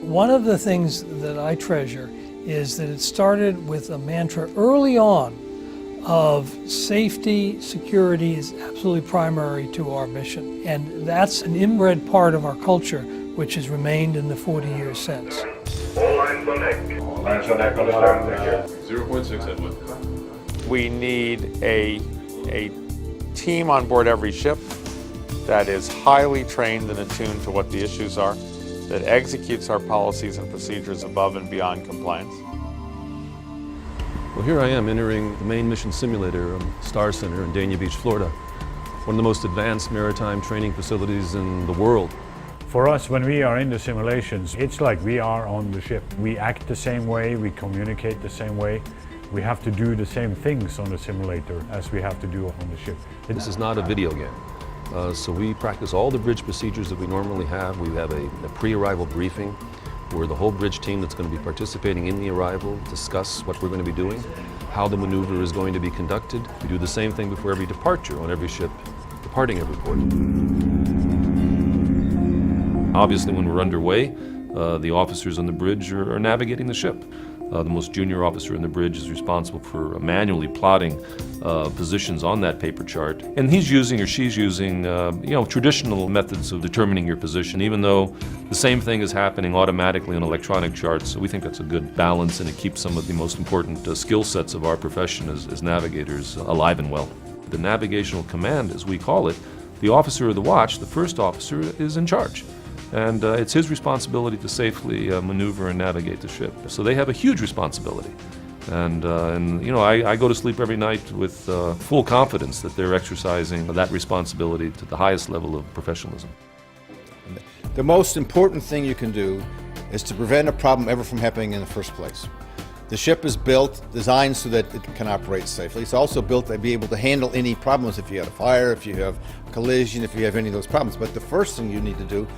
One of the things that I treasure is that it started with a mantra early on of safety, security is absolutely primary to our mission. And that's an inbred part of our culture, which has remained in the 40 years since. All lines on deck. All lines on deck on the stern deck. 0.6 headwind. We need a team on board every ship that is highly trained and attuned to what the issues are, that executes our policies and procedures above and beyond compliance. Well, here I am entering the main mission simulator, Star Center in Dania Beach, Florida, one of the most advanced maritime training facilities in the world. For us, when we are in the simulations, it's like we are on the ship. We act the same way, we communicate the same way. We have to do the same things on the simulator as we have to do on the ship. This is not a video game. So we practice all the bridge procedures that we normally have. We have a pre-arrival briefing where the whole bridge team that's going to be participating in the arrival discuss what we're going to be doing, how the maneuver is going to be conducted. We do the same thing before every departure on every ship departing every port. Obviously, when we're underway, the officers on the bridge are navigating the ship. The most junior officer in the bridge is responsible for manually plotting positions on that paper chart. And he's using or she's using traditional methods of determining your position, even though the same thing is happening automatically on electronic charts. So we think that's a good balance, and it keeps some of the most important skill sets of our profession as navigators alive and well. The navigational command, as we call it, the officer of the watch, the first officer, is in charge. And it's his responsibility to safely maneuver and navigate the ship. So they have a huge responsibility. And I go to sleep every night with full confidence that they're exercising that responsibility to the highest level of professionalism. The most important thing you can do is to prevent a problem ever from happening in the first place. The ship is built, designed so that it can operate safely. It's also built to be able to handle any problems if you have a fire, if you have a collision, if you have any of those problems. But the first thing you need to do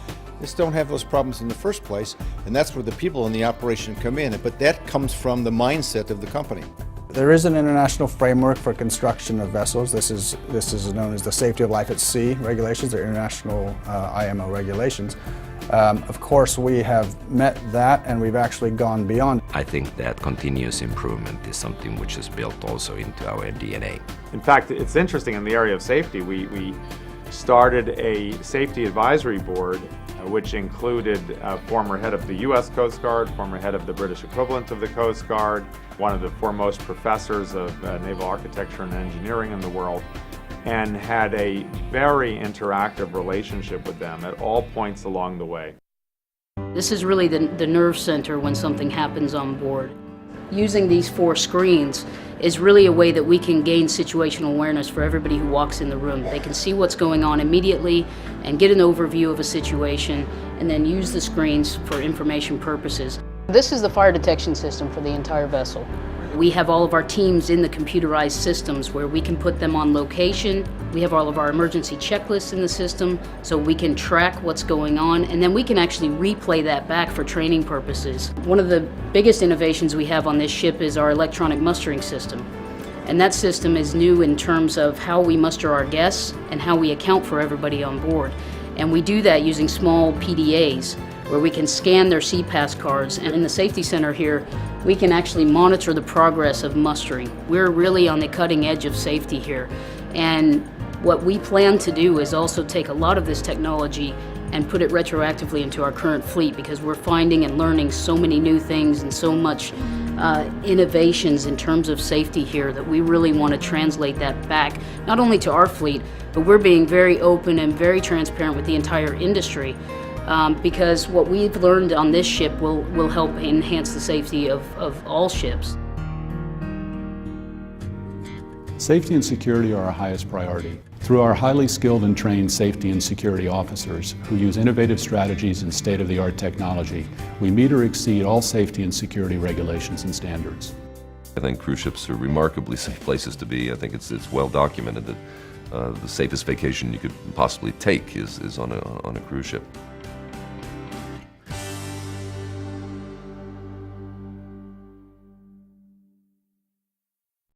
is don't have those problems in the first place, and that's where the people in the operation come in. But that comes from the mindset of the company. There is an international framework for construction of vessels. This is known as the Safety of Life at Sea regulations, or international IMO regulations. Of course, we have met that, and we've actually gone beyond. I think that continuous improvement is something which is built also into our DNA. In fact, it's interesting in the area of safety. We started a safety advisory board which included a former head of the U.S. Coast Guard, former head of the British equivalent of the Coast Guard, one of the foremost professors of naval architecture and engineering in the world, and had a very interactive relationship with them at all points along the way. This is really the nerve center when something happens on board. Using these 4 screens is really a way that we can gain situational awareness for everybody who walks in the room. They can see what's going on immediately and get an overview of a situation, and then use the screens for information purposes. This is the fire detection system for the entire vessel. We have all of our teams in the computerized systems where we can put them on location. We have all of our emergency checklists in the system so we can track what's going on, and then we can actually replay that back for training purposes. One of the biggest innovations we have on this ship is our electronic mustering system. And that system is new in terms of how we muster our guests and how we account for everybody on board. And we do that using small PDAs where we can scan their CPAS cards, and in the safety center here we can actually monitor the progress of mustering. We're really on the cutting edge of safety here, and what we plan to do is also take a lot of this technology and put it retroactively into our current fleet, because we're finding and learning so many new things and so much innovations in terms of safety here that we really want to translate that back not only to our fleet, but we're being very open and very transparent with the entire industry. Because what we've learned on this ship will help enhance the safety of all ships. Safety and security are our highest priority. Through our highly skilled and trained safety and security officers who use innovative strategies and state-of-the-art technology, we meet or exceed all safety and security regulations and standards. I think cruise ships are remarkably safe places to be. I think it's well documented that the safest vacation you could possibly take is on a cruise ship.